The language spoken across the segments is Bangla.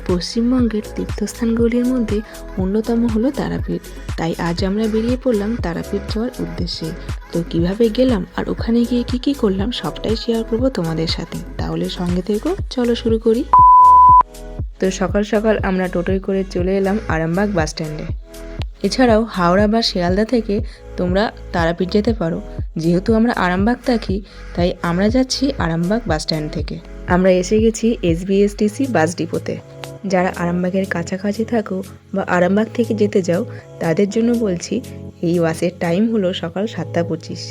পশ্চিমবঙ্গের তীর্থস্থানগুলির মধ্যে অন্যতম হলো তারাপীঠ। তাই আজ আমরা বেরিয়ে পড়লাম তারাপীঠ যাওয়ার উদ্দেশ্যে। তো কিভাবে গেলাম আর ওখানে গিয়ে কি করলাম সবটাই শেয়ার করব তোমাদের সাথে। তাহলে সঙ্গে থেকো, চলো শুরু করি। তো সকাল সকাল আমরা টোটোয় করে চলে এলাম আরামবাগ বাস স্ট্যান্ডে। এছাড়াও হাওড়া বা শিয়ালদা থেকে তোমরা তারাপীঠ যেতে পারো। যেহেতু আমরা আরামবাগ থাকি তাই আমরা যাচ্ছি আরামবাগ বাস স্ট্যান্ড থেকে। আমরা এসে গেছি SBSTC বাস ডিপোতে। যারা আরামবাগের কাছাকাছি থাকো বা আরামবাগ থেকে যেতে যাও তাদের জন্য বলছি, এই বাসের টাইম হলো সকাল 7:25।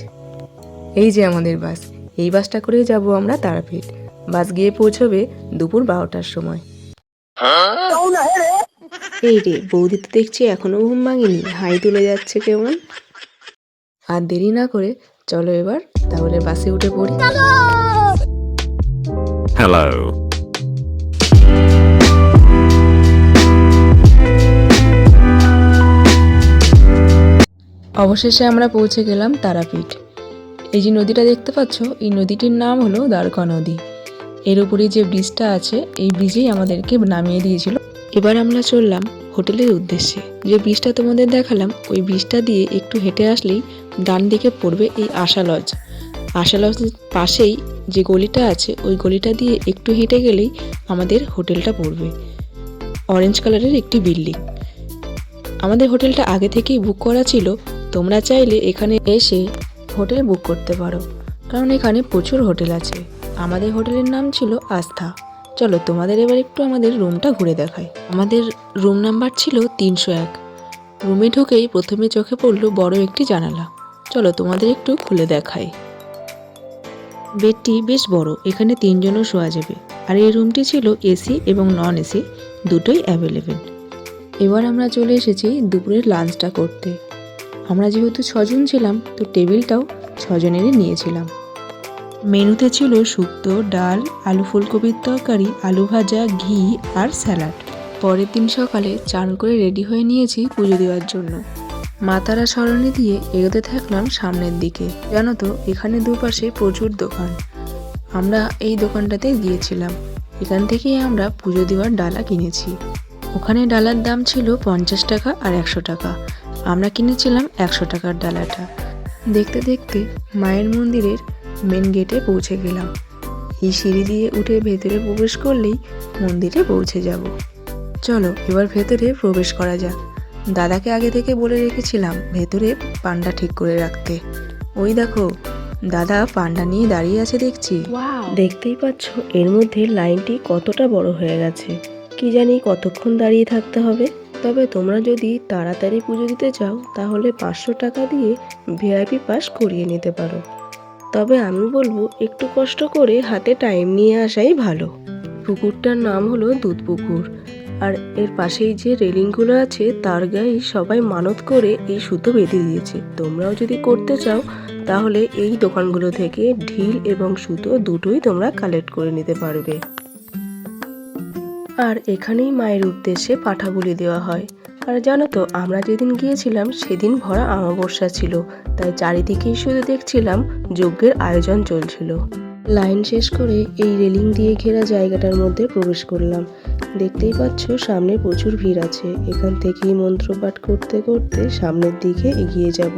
এই যে আমাদের বাস, এই বাসটা করেই যাব আমরা তারাপীঠ। বাস গিয়ে পৌঁছবে দুপুর 12টার সময়। এই রে, বৌদি তো দেখছি এখনো ঘুম ভাঙেনি, হাই তুলে যাচ্ছে কেমন। আর দেরি না করে চলো এবার তাহলে বাসে উঠে পড়ি। হ্যালো। অবশেষে আমরা পৌঁছে গেলাম তারাপীঠ। এই যে নদীটা দেখতে পাচ্ছ, এই নদীটির নাম হলো দ্বারকা নদী। এর উপরে যে ব্রিজটা আছে, এই ব্রিজেই আমাদেরকে নামিয়ে দিয়েছিল। এবার আমরা চললাম হোটেলের উদ্দেশ্যে। যে ব্রিজটা তোমাদের দেখালাম, ওই ব্রিজটা দিয়ে একটু হেঁটে আসলেই ডান দিকে পড়বে এই আশা লজ। আশা লজের পাশেই যে গলিটা আছে, ওই গলিটা দিয়ে একটু হেঁটে গেলেই আমাদের হোটেলটা পড়বে। অরেঞ্জ কালারের একটি বিল্ডিং। আমাদের হোটেলটা আগে থেকেই বুক করা ছিল। তোমরা চাইলে এখানে এসে হোটেল বুক করতে পারো, কারণ এখানে প্রচুর হোটেল আছে। আমাদের হোটেলের নাম ছিল আস্থা। চলো তোমাদের এবার একটু আমাদের রুমটা ঘুরে দেখাই। আমাদের রুম নাম্বার ছিল 301। রুমে ঢুকেই প্রথমে চোখে পড়লো বড় একটি জানালা। চলো তোমাদের একটু খুলে দেখাই। বেডটি বেশ বড়, এখানে 3 জনও শোয়া যাবে। আর এই রুমটি ছিল এসি এবং নন এসি দুটোই অ্যাভেলেবেল। এবার আমরা চলে এসেছি দুপুরের লাঞ্চটা করতে। আমরা যেহেতু 6 জন ছিলাম, তো টেবিলটাও 6 জনেরই নিয়েছিলাম। মেনুতে ছিল শুক্তো, ডাল, আলু ফুলকপির তরকারি, আলু ভাজা, ঘি আর স্যালাড। পরের দিন সকালে চান করে রেডি হয়ে নিয়েছি পুজো দেওয়ার জন্য। মা তারা সরণি দিয়ে এগোতে থাকলাম সামনের দিকে। জানো তো, এখানে দুপাশে প্রচুর দোকান। আমরা এই দোকানটাতে গিয়েছিলাম। এখান থেকেই আমরা পুজো দেওয়ার ডালা কিনেছি। ওখানে ডালার দাম ছিল 50 টাকা আর 100 টাকা। আমরা কিনেছিলাম 100 টাকার ডালাটা। দেখতে দেখতে মায়ের মন্দিরের মেন গেটে পৌঁছে গেলাম। এই সিঁড়ি দিয়ে উঠে ভেতরে প্রবেশ করলেই মন্দিরে পৌঁছে যাব। চলো এবার ভেতরে প্রবেশ করা যাক। দাদাকে আগে থেকে বলে রেখেছিলাম ভেতরে পান্ডা ঠিক করে রাখতে। ওই দেখো, দাদা পান্ডা নিয়ে দাঁড়িয়ে আছে দেখছি। দেখতেই পাচ্ছ এর মধ্যে লাইনটি কতটা বড় হয়ে গেছে। কি জানি কতক্ষণ দাঁড়িয়ে থাকতে হবে। তবে তোমরা যদি তাড়াতাড়ি পুজো দিতে চাও তাহলে 500 টাকা দিয়ে VIP পাস করিয়ে নিতে পারো। তবে আমি বলবো একটু কষ্ট করে হাতে টাইম নিয়ে আসাই ভালো। পুকুরটার নাম হলো দুধ পুকুর। আর এর পাশেই যে রেলিংগুলো আছে তার গায়ে সবাই মানত করে এই সুতো বেঁধে দিয়েছে। তোমরাও যদি করতে চাও তাহলে এই দোকানগুলো থেকে ঢিল এবং সুতো দুটোই তোমরা কালেক্ট করে নিতে পারবে। আর এখানেই মায়ের উদ্দেশ্যে পাঠা বলি দেওয়া হয়। আর জানো তো, আমরা যেদিন গিয়েছিলাম সেদিন ভরা অমাবস্যা ছিল, তাই চারিদিকেই শুধু দেখছিলাম যজ্ঞের আয়োজন চলছিল। লাইন শেষ করে এই রেলিং দিয়ে ঘেরা জায়গাটার মধ্যে প্রবেশ করলাম। দেখতেই পাচ্ছ সামনে প্রচুর ভিড় আছে। এখান থেকেই মন্ত্রপাঠ করতে করতে সামনের দিকে এগিয়ে যাব।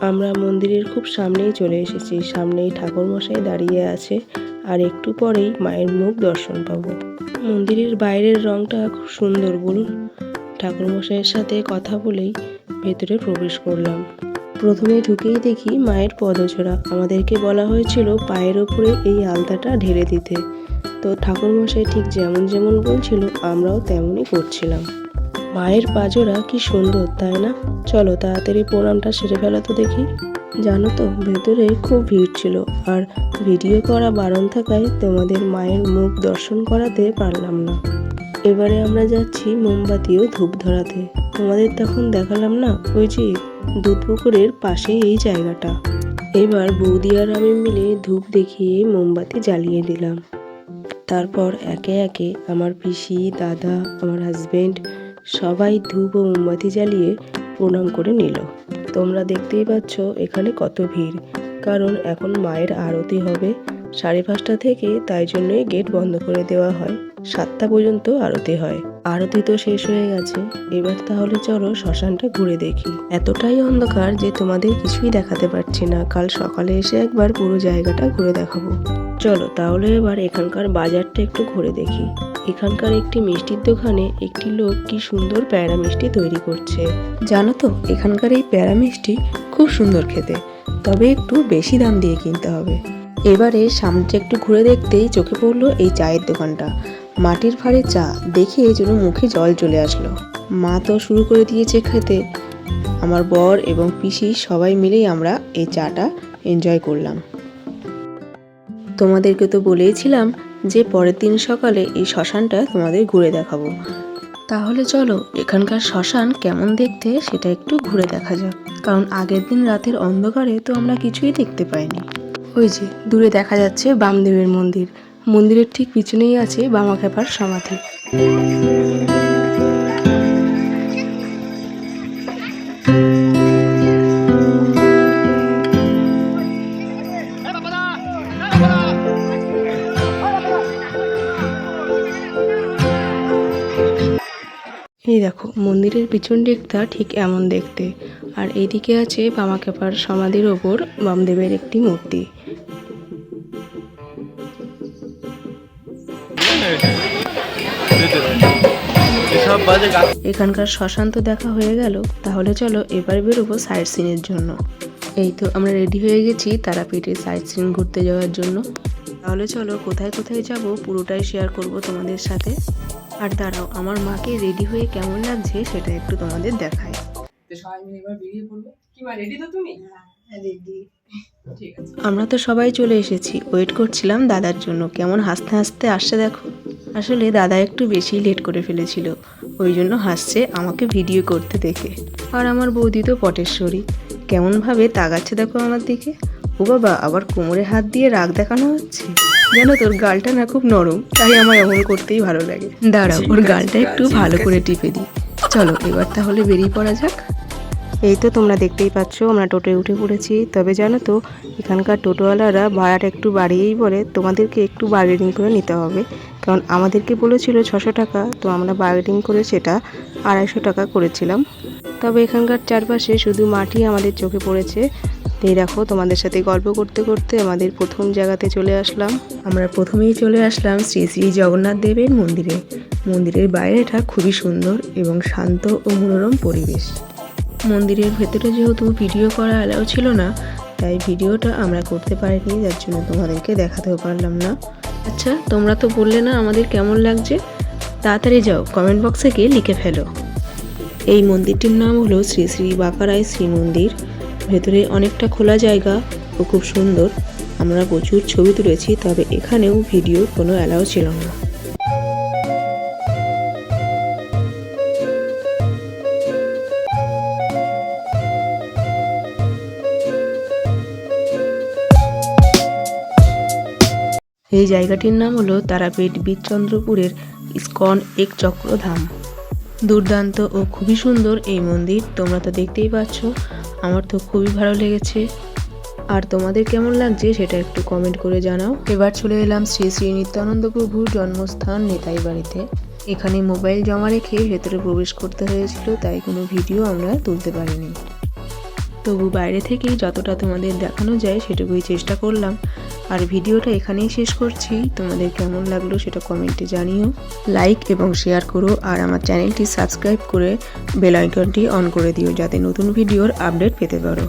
আমরা মন্দিরের খুব সামনেই চলে এসেছি। সামনেই ঠাকুরমশাই দাঁড়িয়ে আছে, আর একটু পরেই মায়ের মুখ দর্শন পাবো। মন্দিরের বাইরের রংটা খুব সুন্দর, বলুন। ঠাকুরমশাইয়ের সাথে কথা বলেই ভেতরে প্রবেশ করলাম। প্রথমে ঢুকেই দেখি মায়ের পদজোড়া। আমাদেরকে বলা হয়েছিল পায়ের ওপরে এই আলতাটা ঢেলে দিতে। তো ঠাকুরমশাই ঠিক যেমন যেমন বলছিল আমরাও তেমনই করছিলাম। মায়ের পাজোড়া কি সুন্দর, তাই না? চলো তাড়াতাড়ি প্রণামটা সেরে ফেলো তো দেখি। জানো তো, ভেতরে খুব ভিড় ছিল, আর ভিডিও করা বারণ থাকায় তোমাদের মায়ের মুখ দর্শন করাতে পারলাম না। এবারে আমরা যাচ্ছি মোমবাতি ও ধূপ ধরাতে। তোমাদের তখন দেখালাম না, ওই যে দুধ পুকুরের পাশে এই জায়গাটা। এবার বৌদি আর আমি মিলে ধূপ দেখিয়ে মোমবাতি জ্বালিয়ে দিলাম। তারপর একে একে আমার পিসি, দাদা, আমার হাজবেন্ড সবাই ধূপ ও মোমবাতি জ্বালিয়ে প্রণাম করে নিল। তোমরা দেখতেই পাচ্ছ এখানে কত ভিড়, কারণ এখন মায়ের আরতি হবে 5:30 থেকে, তাই জন্যই গেট বন্ধ করে দেওয়া হয় 7টা পর্যন্ত আরতি হয়। আরতি তো শেষ হয়ে গেছে, এবার তাহলে চলো শ্মশানটা ঘুরে দেখি। এতটাই অন্ধকার যে তোমাদের কিছুই দেখাতে পারছি না, কাল সকালে এসে একবার পুরো জায়গাটা ঘুরে দেখাবো। চলো তাহলে এবার এখানকার বাজারটা একটু ঘুরে দেখি। এখানকার একটি মিষ্টির দোকানে একটি লোক কি সুন্দর প্যাঁড়া মিষ্টি তৈরি করছে। জানো তো এখানকার এই প্যাঁড়া মিষ্টি খুব সুন্দর খেতে, তবে একটু বেশি দাম দিয়ে কিনতে হবে। এবারে সামনে একটু ঘুরে দেখতেই চোখে পড়লো এই চায়ের দোকানটা। মাটির ভাঁড়ে চা দেখে এই জন্য মুখে জল চলে আসলো। মা তো শুরু করে দিয়েছে খেতে। আমার বর এবং পিসি সবাই মিলেই আমরা এই চাটা এনজয় করলাম। তোমাদেরকে তো বলেইছিলাম যে পরের দিন সকালে এই শ্মশানটা তোমাদের ঘুরে দেখাবো। তাহলে চলো এখানকার শ্মশান কেমন দেখতে সেটা একটু ঘুরে দেখা যাক, কারণ আগের দিন রাতের অন্ধকারে তো আমরা কিছুই দেখতে পাইনি। ওই যে দূরে দেখা যাচ্ছে বামদেবের মন্দির, মন্দিরের ঠিক পিছনেই আছে বামাখ্যাপার সমাধি। এই দেখো মন্দিরের পিছন দিকটা ঠিক এমন দেখতে, আর এইদিকে আছে বামাখ্যাপার সমাধির ওপর বামদেবের একটি মূর্তি। এখানকার শ্মশান তো দেখা হয়ে গেল, তাহলে চলো এবার বেরোবো সাইট সিনের জন্য। এই তো আমরা রেডি হয়ে গেছি তারাপীঠে সাইট সিন ঘুরতে যাওয়ার জন্য। তাহলে চলো কোথায় কোথায় যাব পুরোটাই শেয়ার করব তোমাদের সাথে। আর দাঁড়াও, আমার মাকে রেডি হয়ে কেমন লাগছে সেটা একটু তোমাদের দেখাই। আমরা তো সবাই চলে এসেছি, ওয়েট করছিলাম দাদার জন্য। কেমন হাসতে হাসতে আসছে দেখো। আসলে দাদা একটু বেশি লেট করে ফেলেছিল, ওই জন্য হাসছে আমাকে ভিডিও করতে দেখে। আর আমার বৌদি তো পটেশ্বরী, কেমনভাবে তাকাচ্ছে দেখো আমার দিকে। ও বাবা, আবার কোমরে হাত দিয়ে রাগ দেখানো হচ্ছে। জানো তোর গালটা না খুব নরম, তাই আমার এমন করতেই ভালো লাগে। দাঁড়াও, ওর গালটা একটু ভালো করে টিপে দিই। চলো এবার তাহলে বেরিয়ে পড়া যাক। এই তো তোমরা দেখতেই পাচ্ছ আমরা টোটোয় উঠে পড়েছি। তবে জানো তো এখানকার টোটোওয়ালারা ভাড়াটা একটু বাড়িয়েই বলে, তোমাদেরকে একটু বার্গেনিং করে নিতে হবে। কারণ আমাদেরকে বলেছিল 600 টাকা, তো আমরা বার্গেনিং করে সেটা 250 টাকা করেছিলাম। তবে এখানকার চারপাশে শুধু মাটি আমাদের চোখে পড়েছে। এই দেখো তোমাদের সাথে গল্প করতে করতে আমাদের প্রথম জায়গাতে চলে আসলাম। আমরা প্রথমেই চলে আসলাম শ্রী শ্রী জগন্নাথ দেবের মন্দিরে। মন্দিরের বাইরেটা খুবই সুন্দর এবং শান্ত ও মনোরম পরিবেশ। মন্দিরের ভেতরে যেহেতু ভিডিও করা অ্যালাউ ছিল না, তাই ভিডিওটা আমরা করতে পারিনি, যার জন্য তোমাদেরকে দেখাতেও পারলাম না। আচ্ছা, তোমরা তো বললে না আমাদের কেমন লাগছে, তাড়াতাড়ি যাও কমেন্ট বক্সে গিয়ে লিখে ফেলো। এই মন্দিরটির নাম হলো শ্রী শ্রী বাঁকারায় শ্রী মন্দির। ভেতরে অনেকটা খোলা জায়গা ও খুব সুন্দর। আমরা প্রচুর ছবি তুলেছি, তবে এখানেও ভিডিও কোনো অ্যালাউ ছিল না। এই জায়গাটির নাম হলো তারাপীঠ বীরচন্দ্রপুরের ইস্কন এক চক্রধাম। দুর্দান্ত ও খুবই সুন্দর এই মন্দির, তোমরা তো দেখতেই পাচ্ছ। আমার তো খুবই ভালো লেগেছে। আর তোমাদের কেমন লাগছে সেটা একটু কমেন্ট করে জানাও। এবার চলে এলাম শ্রী শ্রী নিত্যানন্দ প্রভুর জন্মস্থান নেতাই বাড়িতে। এখানে মোবাইল জমা রেখে ভেতরে প্রবেশ করতে হয়েছিল, তাই কোনো ভিডিও আমরা তুলতে পারিনি। তবু বাইরে থেকেই যতটা তোমাদের দেখানো যায় সেটুকুই চেষ্টা করলাম। আর ভিডিওটা এখানেই শেষ করছি। তোমাদের কেমন লাগলো সেটা কমেন্টে জানিও। লাইক এবং শেয়ার করো, আর আমার চ্যানেলটি সাবস্ক্রাইব করে বেল আইকনটি অন করে দিও, যাতে নতুন ভিডিওর আপডেট পেতে পারো।